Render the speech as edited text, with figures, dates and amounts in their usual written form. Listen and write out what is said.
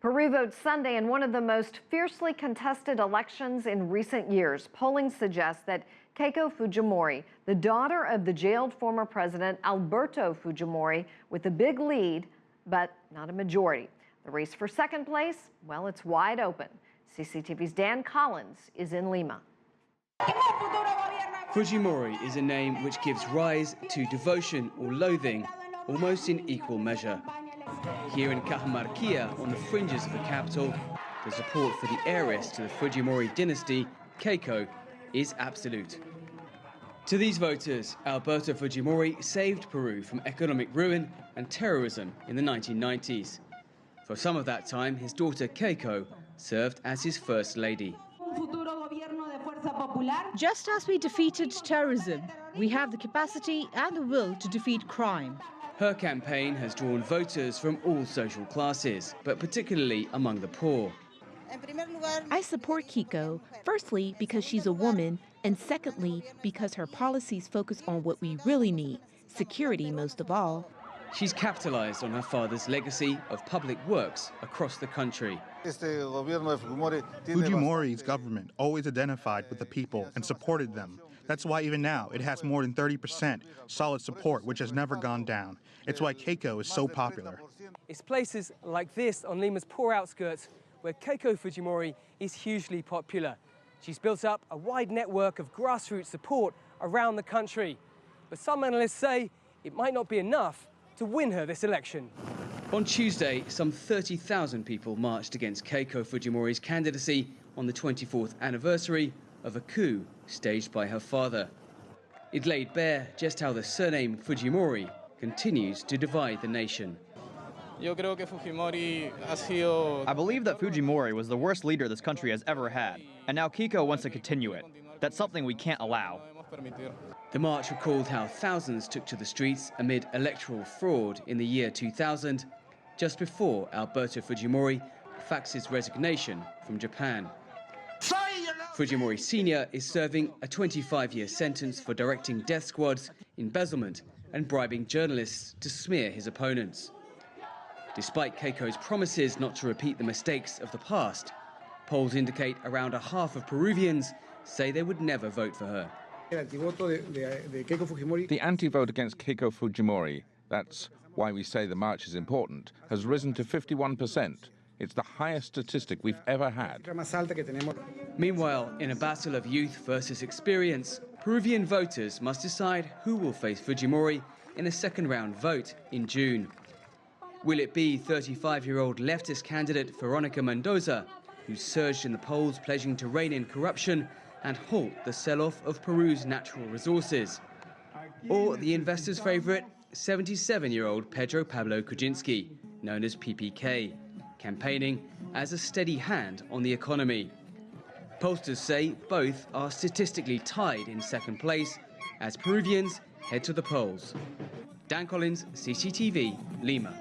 Peru votes Sunday in one of the most fiercely contested elections in recent years. Polling suggests that Keiko Fujimori, the daughter of the jailed former president Alberto Fujimori, with a big lead, but not a majority. The race for second place, well, it's wide open. CCTV's Dan Collyns is in Lima. Fujimori is a name which gives rise to devotion or loathing, almost in equal measure. Here in Cajamarquilla, on the fringes of the capital, the support for the heiress to the Fujimori dynasty, Keiko, is absolute. To these voters, Alberto Fujimori saved Peru from economic ruin and terrorism in the 1990s. For some of that time, his daughter Keiko served as his first lady. Just as we defeated terrorism, we have the capacity and the will to defeat crime. Her campaign has drawn voters from all social classes, but particularly among the poor. I support Keiko, firstly because she's a woman, and secondly because her policies focus on what we really need, security most of all. She's capitalized on her father's legacy of public works across the country. Fujimori's government always identified with the people and supported them. That's why even now it has more than 30% solid support, which has never gone down. It's why Keiko is so popular. It's places like this on Lima's poor outskirts where Keiko Fujimori is hugely popular. She's built up a wide network of grassroots support around the country. But some analysts say it might not be enough to win her this election. On Tuesday, some 30,000 people marched against Keiko Fujimori's candidacy on the 24th anniversary of a coup staged by her father. It laid bare just how the surname Fujimori continues to divide the nation. I believe that Fujimori was the worst leader this country has ever had, and now Keiko wants to continue it. That's something we can't allow. The march recalled how thousands took to the streets amid electoral fraud in the year 2000, just before Alberto Fujimori faxed his resignation from Japan. Fujimori Sr. is serving a 25-year sentence for directing death squads, embezzlement, and bribing journalists to smear his opponents. Despite Keiko's promises not to repeat the mistakes of the past, polls indicate around a half of Peruvians say they would never vote for her. The anti-vote against Keiko Fujimori, that's why we say the march is important, has risen to 51%. It's the highest statistic we've ever had. Meanwhile, in a battle of youth versus experience, Peruvian voters must decide who will face Fujimori in a second-round vote in June. Will it be 35-year-old leftist candidate Veronica Mendoza, who surged in the polls pledging to rein in corruption and halt the sell-off of Peru's natural resources? Or the investors' favorite, 77-year-old Pedro Pablo Kuczynski, known as PPK, campaigning as a steady hand on the economy? Pollsters say both are statistically tied in second place as Peruvians head to the polls. Dan Collyns, CCTV, Lima.